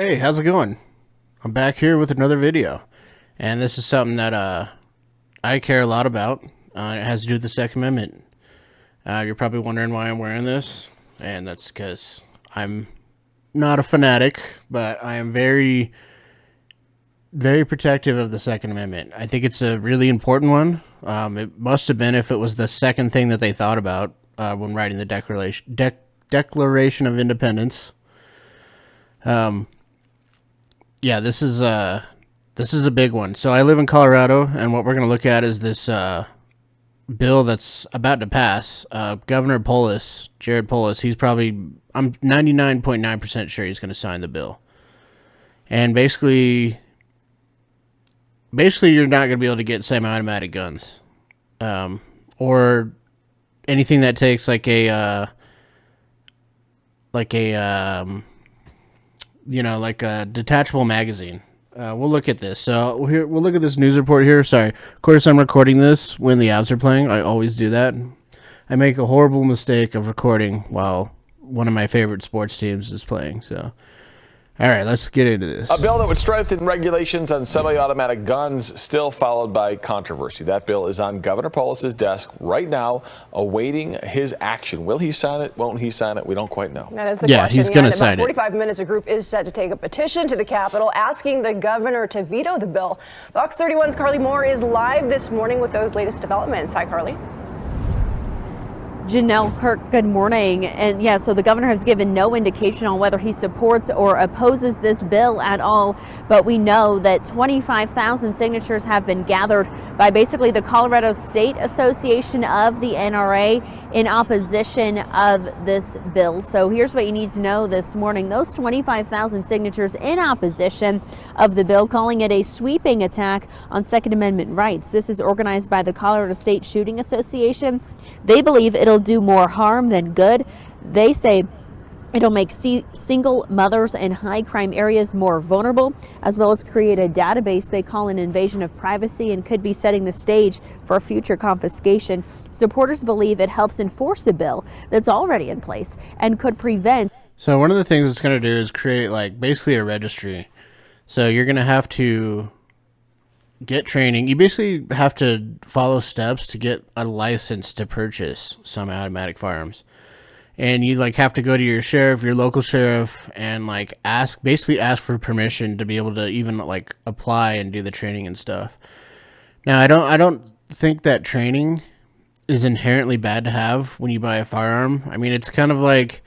Hey, how's it going? I'm back here with another video, and this is something that I care a lot about. It has to do with the Second Amendment. You're probably wondering why I'm wearing this, and that's because I'm not a fanatic, but I am very, very protective of the Second Amendment. I think it's a really important one. It must have been if it was the second thing that they thought about when writing the Declaration of Independence. Yeah, this is a big one. So I live in Colorado, and what we're going to look at is this bill that's about to pass. Governor Polis, Jared Polis, I'm 99.9% sure he's going to sign the bill. And basically you're not going to be able to get semi-automatic guns, or anything that takes like a detachable magazine. We'll look at this. So we'll look at this news report here. Sorry. Of course, I'm recording this when the Avs are playing. I always do that. I make a horrible mistake of recording while one of my favorite sports teams is playing. So, all right, let's get into this. A bill that would strengthen regulations on semi-automatic guns, still followed by controversy. That bill is on Governor Polis's desk right now, awaiting his action. Will he sign it? Won't he sign it? We don't quite know. That is the question. He's going to sign it. In about 45 minutes, a group is set to take a petition to the Capitol asking the governor to veto the bill. Fox 31's Carly Moore is live this morning with those latest developments. Hi, Carly. Janelle Kirk, good morning. And yeah, so the governor has given no indication on whether he supports or opposes this bill at all. But we know that 25,000 signatures have been gathered by basically the Colorado State Association of the NRA in opposition of this bill. So here's what you need to know this morning. Those 25,000 signatures in opposition of the bill, calling it a sweeping attack on Second Amendment rights. This is organized by the Colorado State Shooting Association. They believe it'll do more harm than good. They say it'll make single mothers in high crime areas more vulnerable, as well as create a database they call an invasion of privacy, and could be setting the stage for future confiscation. Supporters believe it helps enforce a bill that's already in place and could prevent. So one of the things it's going to do is create basically a registry. So you're going to have to get training. You basically have to follow steps to get a license to purchase semi-automatic firearms. And you have to go to your sheriff, your local sheriff, and ask for permission to be able to even apply and do the training and stuff. Now, I don't think that training is inherently bad to have when you buy a firearm. I mean, it's kind of like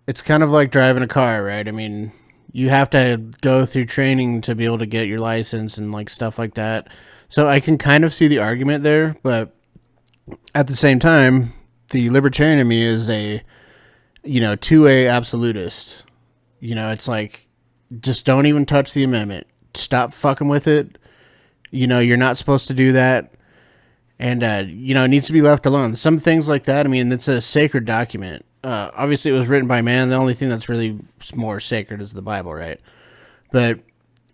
driving a car, right? I mean, you have to go through training to be able to get your license and stuff like that. So I can kind of see the argument there, but at the same time, the libertarian in me is a 2A absolutist. It's just don't even touch the amendment. Stop fucking with it. You're not supposed to do that. And, it needs to be left alone. Some things like that, I mean, it's a sacred document. Obviously, it was written by man. The only thing that's really more sacred is the Bible, right? But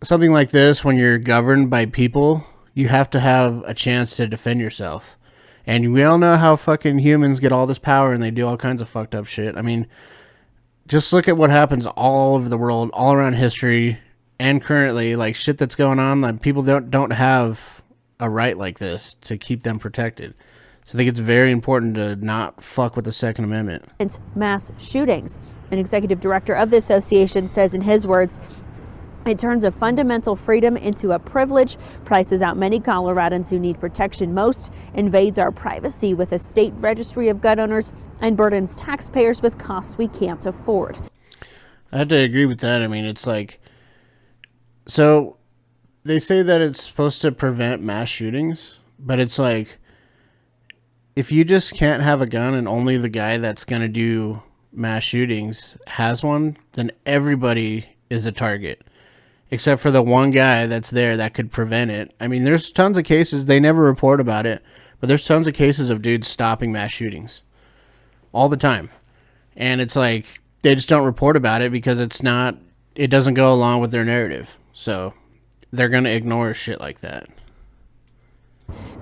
something like this, when you're governed by people, you have to have a chance to defend yourself. And we all know how fucking humans get all this power and they do all kinds of fucked up shit. I mean, just look at what happens all over the world, all around history, and currently, shit that's going on. People don't have a right like this to keep them protected. So I think it's very important to not fuck with the Second Amendment. Mass shootings. An executive director of the association says, in his words, it turns a fundamental freedom into a privilege, prices out many Coloradans who need protection most, invades our privacy with a state registry of gun owners, and burdens taxpayers with costs we can't afford. I have to agree with that. I mean, it's so they say that it's supposed to prevent mass shootings, but it's if you just can't have a gun and only the guy that's going to do mass shootings has one, then everybody is a target, except for the one guy that's there that could prevent it. I mean, there's tons of cases. They never report about it, but there's tons of cases of dudes stopping mass shootings all the time. And it's they just don't report about it because it doesn't go along with their narrative. So they're going to ignore shit like that.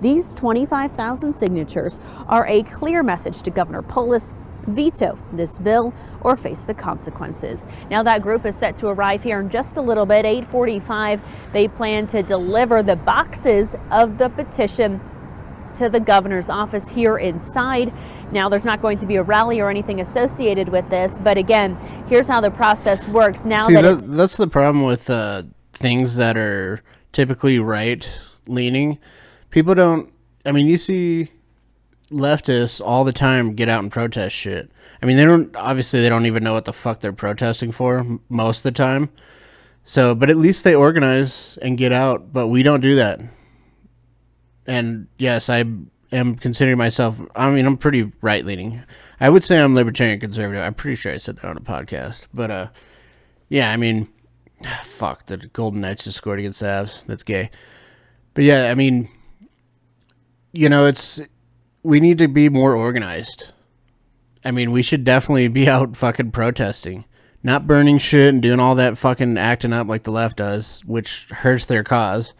These 25,000 signatures are a clear message to Governor Polis veto this bill or face the consequences. Now that group is set to arrive here in just a little bit, 8:45. They plan to deliver the boxes of the petition to the governor's office here inside. Now there's not going to be a rally or anything associated with this, but again, here's how the process works. Now that's the problem with things that are typically right leaning. People don't, I mean, you see leftists all the time get out and protest shit. I mean, they don't even know what the fuck they're protesting for most of the time. So, but at least they organize and get out, but we don't do that. And yes, I am considering myself, I mean, I'm pretty right leaning. I would say I'm libertarian conservative. I'm pretty sure I said that on a podcast, but yeah, I mean, fuck, the Golden Knights just scored against the Avs. That's gay. But yeah, I mean, you know, we need to be more organized. I mean, we should definitely be out fucking protesting, not burning shit and doing all that fucking acting up like the left does, which hurts their cause,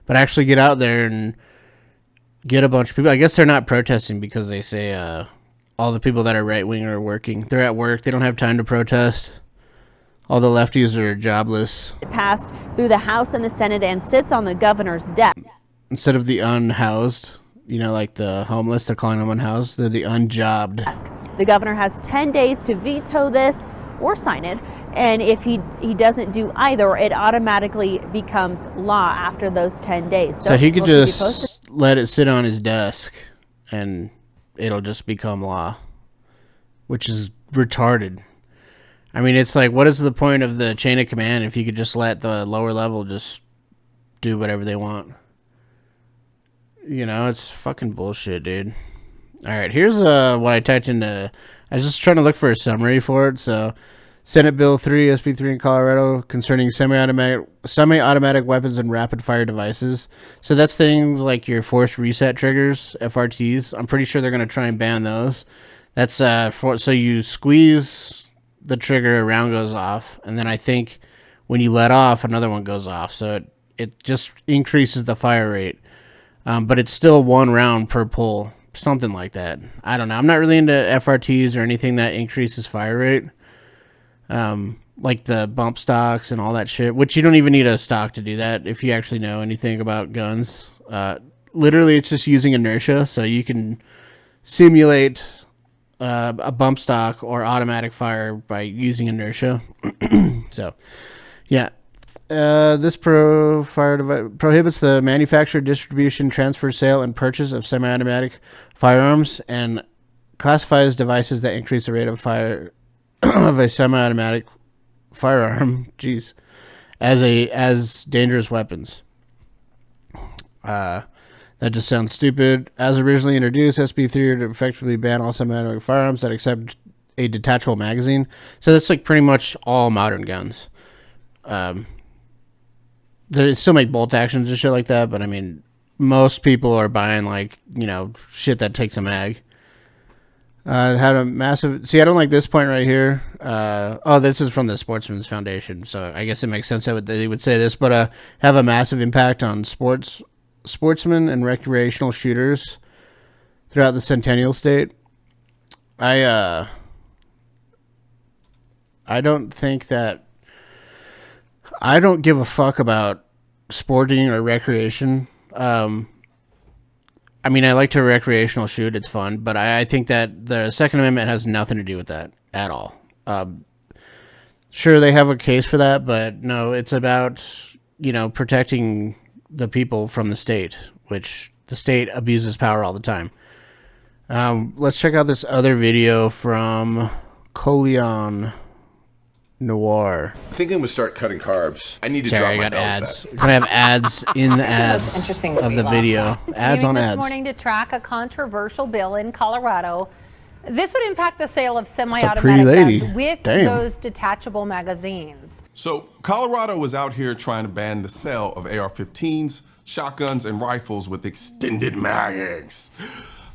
but actually get out there and get a bunch of people. I guess they're not protesting because they say all the people that are right-wing are working. They're at work. They don't have time to protest. All the lefties are jobless. It passed through the House and the Senate and sits on the governor's desk. Instead of the unhoused, you know, like the homeless, they're calling them unhoused. They're the unjobbed. The governor has 10 days to veto this or sign it. And if he doesn't do either, it automatically becomes law after those 10 days. So he could just let it sit on his desk and it'll just become law, which is retarded. I mean, it's like, what is the point of the chain of command if you could just let the lower level just do whatever they want? You know, it's fucking bullshit, dude. All right, here's what I typed into. I was just trying to look for a summary for it. So, Senate Bill 3, SB 3 in Colorado concerning semi-automatic weapons and rapid-fire devices. So that's things like your forced reset triggers, FRTs. I'm pretty sure they're going to try and ban those. That's so you squeeze the trigger, a round goes off, and then I think when you let off, another one goes off. So it just increases the fire rate. But it's still one round per pull, something like that. I don't know. I'm not really into FRTs or anything that increases fire rate. Like the bump stocks and all that shit, which you don't even need a stock to do that if you actually know anything about guns. Literally, it's just using inertia, so you can simulate a bump stock or automatic fire by using inertia. So, yeah. This prohibits the manufacture, distribution, transfer, sale, and purchase of semi-automatic firearms and classifies devices that increase the rate of fire of a semi-automatic firearm, as dangerous weapons. That just sounds stupid. As originally introduced, SB 3 to effectively ban all semi-automatic firearms that accept a detachable magazine. So that's like pretty much all modern guns. They still make bolt actions and shit like that, but I mean, most people are buying like, you know, shit that takes a mag. Had a massive. See, I don't like this point right here. This is from the Sportsman's Foundation, so I guess it makes sense that they would say this, but have a massive impact on sportsmen and recreational shooters throughout the Centennial State. I don't think that. I don't give a fuck about sporting or recreation. I mean, I like to recreational shoot. It's fun. But I think that the Second Amendment has nothing to do with that at all. Sure, they have a case for that, but no, it's about, you know, protecting the people from the state, which the state abuses power all the time. Let's check out this other video from Colion Noir. Thinking we start cutting carbs. I need to drop my belly ads. fat. We're gonna have ads in the ads of the video. Ads on ads. This morning to track a controversial bill in Colorado. This would impact the sale of semi-automatic guns with those detachable magazines. So Colorado was out here trying to ban the sale of AR-15s, shotguns, and rifles with extended mags.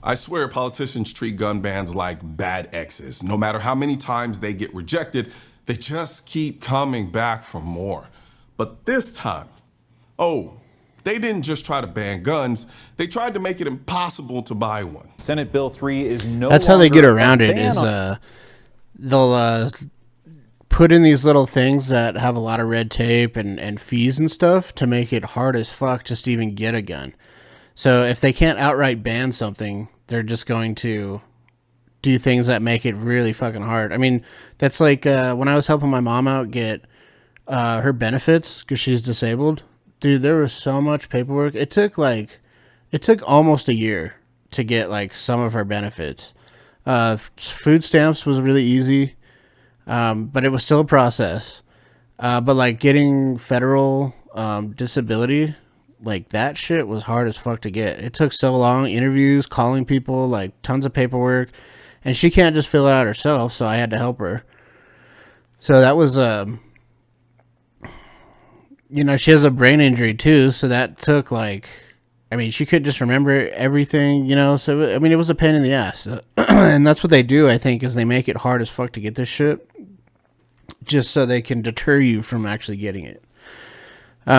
I swear politicians treat gun bans like bad exes. No matter how many times they get rejected, they just keep coming back for more. But this time, They didn't just try to ban guns, they tried to make it impossible to buy one. Senate Bill 3 is no That's how they get longer around a it, ban is on- they'll put in these little things that have a lot of red tape and fees and stuff to make it hard as fuck just to even get a gun. So if they can't outright ban something, they're just going to do things that make it really fucking hard. I mean, that's like when I was helping my mom out get her benefits because she's disabled. Dude, there was so much paperwork. It took almost a year to get like some of her benefits. Food stamps was really easy, but it was still a process. But like getting federal disability, like that shit was hard as fuck to get. It took so long, interviews, calling people, like tons of paperwork, and she can't just fill it out herself, so I had to help her. So that was she has a brain injury too, so that took she couldn't just remember everything, so I mean it was a pain in the ass. And that's what they do, I think, is they make it hard as fuck to get this shit just so they can deter you from actually getting it.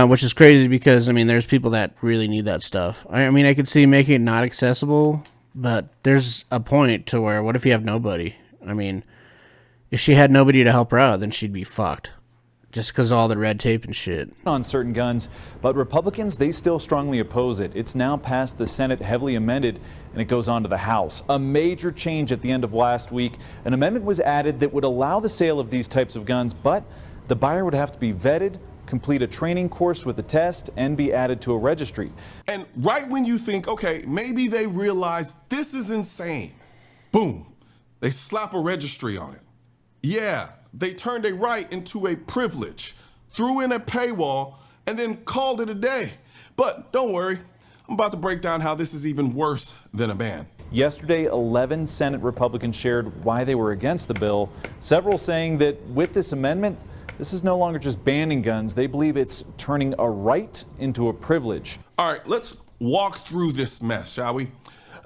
Which is crazy because, I mean, there's people that really need that stuff. I mean, I could see making it not accessible, but there's a point to where, what if you have nobody? I mean, if she had nobody to help her out, then she'd be fucked. Just because of all the red tape and shit. On certain guns, but Republicans, they still strongly oppose it. It's now passed the Senate, heavily amended, and it goes on to the House. A major change at the end of last week. An amendment was added that would allow the sale of these types of guns, but the buyer would have to be vetted, complete a training course with a test, and be added to a registry. And right when you think, okay, maybe they realize this is insane, boom, they slap a registry on it. Yeah, they turned a right into a privilege, threw in a paywall, and then called it a day. But don't worry, I'm about to break down how this is even worse than a ban. Yesterday, 11 Senate Republicans shared why they were against the bill, several saying that with this amendment, this is no longer just banning guns. They believe it's turning a right into a privilege. All right, let's walk through this mess, shall we?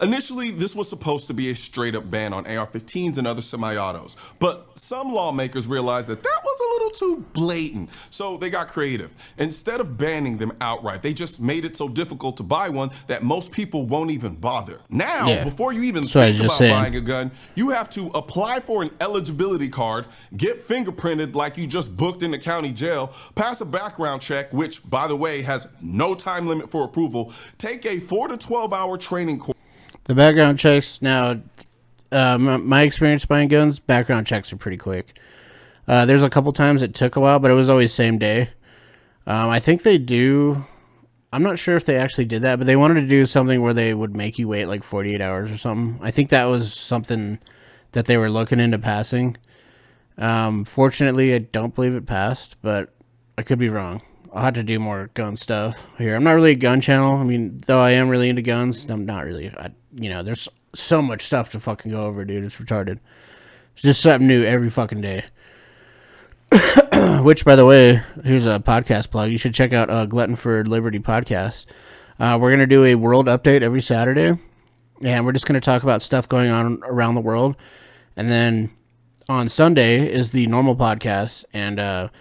Initially, this was supposed to be a straight-up ban on AR-15s and other semi-autos, but some lawmakers realized that that was a little too blatant, so they got creative. Instead of banning them outright, they just made it so difficult to buy one that most people won't even bother. Now, before you even think about buying a gun, you have to apply for an eligibility card, get fingerprinted like you just booked in the county jail, pass a background check, which, by the way, has no time limit for approval, take a 4 to 12-hour training course. The background checks, now, my experience buying guns, background checks are pretty quick. There's a couple times it took a while, but it was always same day. I think they do, I'm not sure if they actually did that, but they wanted to do something where they would make you wait like 48 hours or something. I think that was something that they were looking into passing. Fortunately, I don't believe it passed, but I could be wrong. I'll have to do more gun stuff here. I'm not really a gun channel. I mean, though I am really into guns, I'm not really. There's so much stuff to fucking go over, dude. It's retarded. It's just something new every fucking day. Which, by the way, here's a podcast plug. You should check out Glutton for Liberty podcast. We're going to do a world update every Saturday, and we're just going to talk about stuff going on around the world. And then on Sunday is the normal podcast, and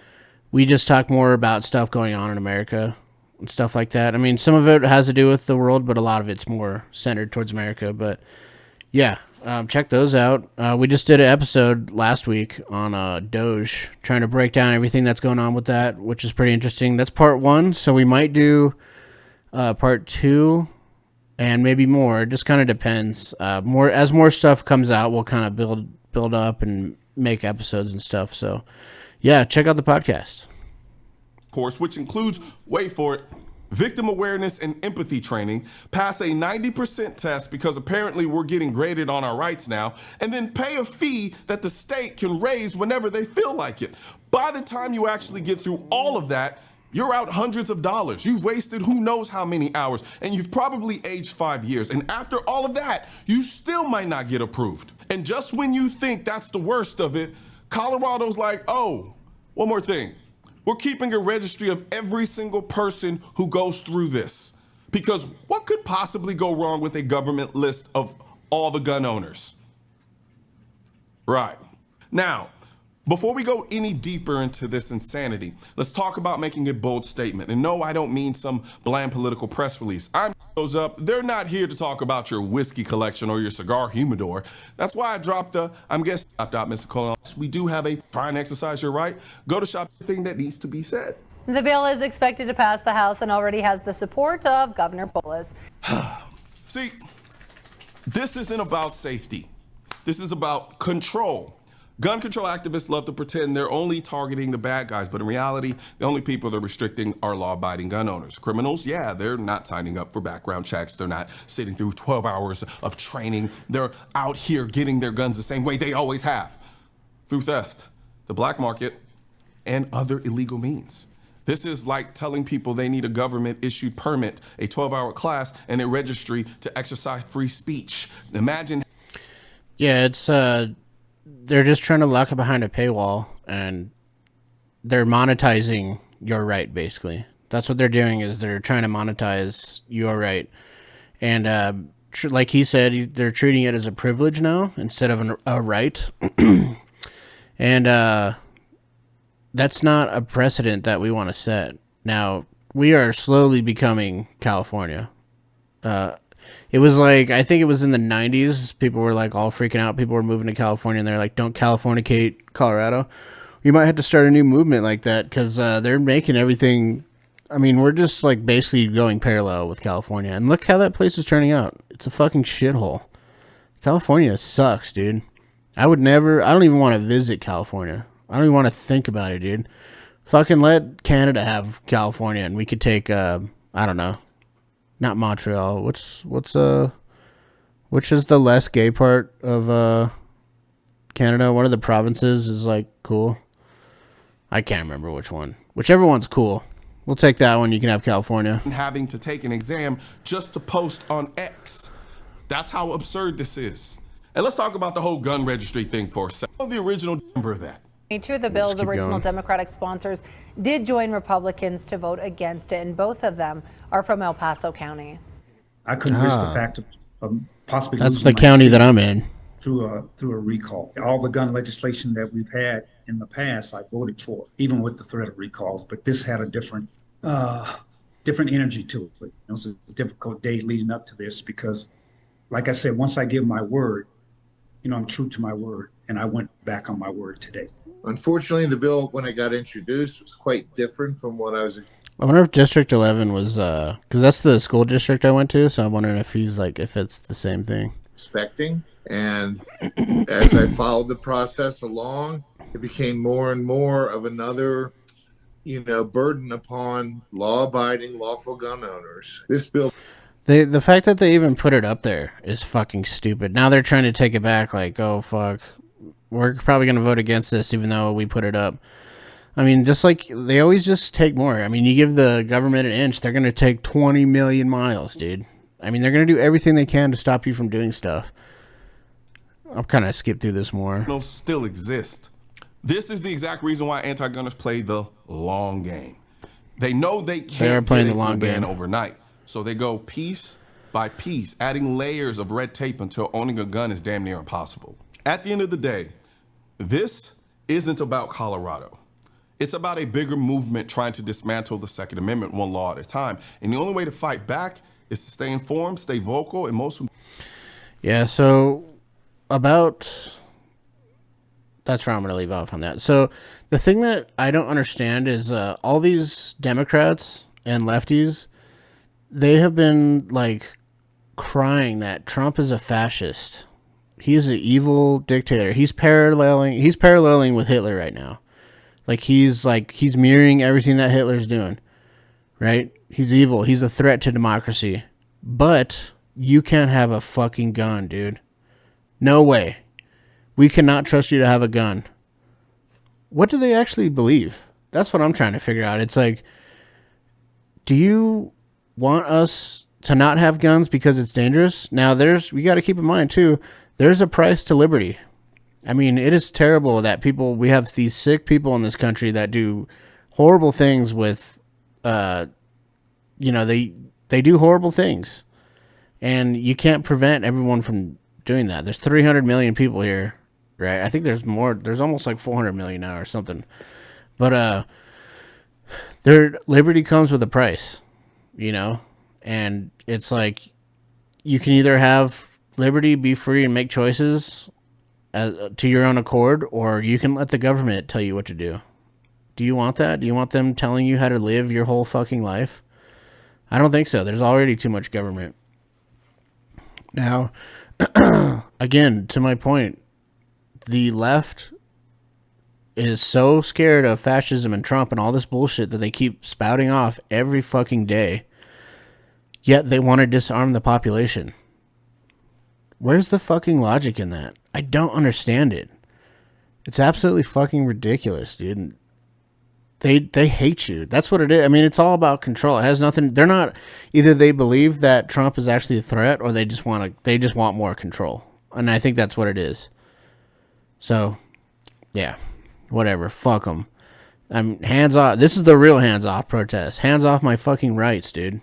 we just talk more about stuff going on in America and stuff like that. I mean, some of it has to do with the world, but a lot of it's more centered towards America. But yeah, check those out. We just did an episode last week on Doge, trying to break down everything that's going on with that, which is pretty interesting. That's part 1, so we might do part 2 and maybe more. It just kind of depends. As more stuff comes out, we'll kind of build up and make episodes and stuff. So yeah, check out the podcast. Course, which includes, wait for it, victim awareness and empathy training, pass a 90% test because apparently we're getting graded on our rights now, and then pay a fee that the state can raise whenever they feel like it. By the time you actually get through all of that, you're out hundreds of dollars. You've wasted who knows how many hours, and you've probably aged 5 years. And after all of that, you still might not get approved. And just when you think that's the worst of it, Colorado's like, oh, one more thing. We're keeping a registry of every single person who goes through this. Because what could possibly go wrong with a government list of all the gun owners? Right. Now, Before we go any deeper into this insanity, let's talk about making a bold statement. And no, I don't mean some bland political press release. I'm those up. They're not here to talk about your whiskey collection or your cigar humidor. That's why I dropped the I'm guessing Mr. Colon. We do have a try and exercise your right. Go to shop the thing that needs to be said. The bill is expected to pass the House and already has the support of Governor Polis. See, this isn't about safety. This is about control. Gun control activists love to pretend they're only targeting the bad guys, but in reality, the only people they're restricting are law-abiding gun owners. Criminals, yeah, they're not signing up for background checks. They're not sitting through 12 hours of training. They're out here getting their guns the same way they always have, through theft, the black market, and other illegal means. This is like telling people they need a government-issued permit, a 12-hour class, and a registry to exercise free speech. Imagine. Yeah, it's they're just trying to lock it behind a paywall, and they're monetizing your right, basically. That's what they're doing, is they're trying to monetize your right. And like he said, they're treating it as a privilege now instead of a right. And that's not a precedent that we want to set. Now, we are slowly becoming California. It was like, I think it was in the 90s, people were like all freaking out. People were moving to California, and they're like, don't Californicate Colorado. You might have to start a new movement like that, because they're making everything. I mean, we're just like basically going parallel with California. And look how that place is turning out. It's a fucking shithole. California sucks, dude. I don't even want to visit California. I don't even want to think about it, dude. Fucking let Canada have California, and we could take, I don't know. Not Montreal. Which is the less gay part of Canada? One of the provinces is like cool. I can't remember which one. Whichever one's cool. We'll take that one. You can have California. Having to take an exam just to post on X. That's how absurd this is. And let's talk about the whole gun registry thing for a second. The original number of that. Two of the bill's original Democratic sponsors did join Republicans to vote against it, and both of them are from El Paso County. I couldn't risk the fact of possibly that's the county that I'm in. Through a recall. All the gun legislation that we've had in the past, I voted for, even with the threat of recalls. But this had a different energy to it. It was a difficult day leading up to this because, like I said, once I give my word, I'm true to my word, and I went back on my word today. Unfortunately, the bill, when it got introduced, was quite different from what I was. I wonder if District 11 was, because that's the school district I went to, so I'm wondering if if it's the same thing. Expecting, and as I followed the process along, it became more and more of another, burden upon law-abiding, lawful gun owners. This bill. The fact that they even put it up there is fucking stupid. Now they're trying to take it back, like, oh, fuck. We're probably going to vote against this even though we put it up. I mean, just like they always just take more. I mean, you give the government an inch, they're going to take 20 million miles, dude. I mean, they're going to do everything they can to stop you from doing stuff. I'll kind of skip through this more. Still exist. This is the exact reason why anti-gunners play the long game. They know they can't play the long game overnight. So they go piece by piece, adding layers of red tape until owning a gun is damn near impossible. At the end of the day, this isn't about Colorado. It's about a bigger movement trying to dismantle the Second Amendment one law at a time. And the only way to fight back is to stay informed, stay vocal, and most. Yeah, so that's where I'm going to leave off on that. So the thing that I don't understand is all these Democrats and lefties, they have been like crying that Trump is a fascist. He's an evil dictator. He's paralleling with Hitler right now. He's mirroring everything that Hitler's doing. Right? He's evil. He's a threat to democracy. But you can't have a fucking gun, dude. No way. We cannot trust you to have a gun. What do they actually believe? That's what I'm trying to figure out. It's like, do you want us to not have guns because it's dangerous? Now, we got to keep in mind, too, there's a price to liberty. I mean, it is terrible that we have these sick people in this country that do horrible things with, they do horrible things. And you can't prevent everyone from doing that. There's 300 million people here. right? I think there's more. There's almost like 400 million now or something. But their liberty comes with a price, you know? And it's like you can either have liberty, be free, and make choices to your own accord, or you can let the government tell you what to do. Do you want that? Do you want them telling you how to live your whole fucking life? I don't think so. There's already too much government. Now, again, to my point, the left is so scared of fascism and Trump and all this bullshit that they keep spouting off every fucking day, yet they want to disarm the population. Where's the fucking logic in that? I don't understand it. It's absolutely fucking ridiculous, dude. They hate you. That's what it is. I mean, it's all about control. It has nothing. They're not either. They believe that Trump is actually a threat, or they just want more control. And I think that's what it is. So, yeah, whatever. Fuck them. I'm hands off. This is the real hands off protest. Hands off my fucking rights, dude.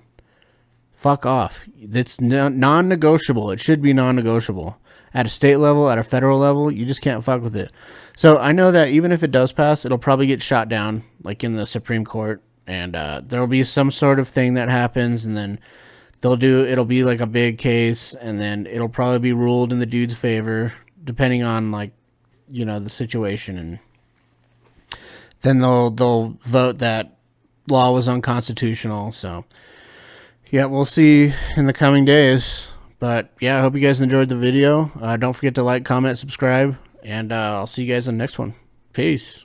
Fuck off. It's non-negotiable. It should be non-negotiable. At a state level, at a federal level, you just can't fuck with it. So I know that even if it does pass, it'll probably get shot down, like in the Supreme Court, and there'll be some sort of thing that happens, and then it'll be like a big case, and then it'll probably be ruled in the dude's favor, depending on, like, you know, the situation, and then they'll vote that law was unconstitutional. So yeah, we'll see in the coming days. But yeah, I hope you guys enjoyed the video. Don't forget to like, comment, subscribe, and I'll see you guys in the next one. Peace.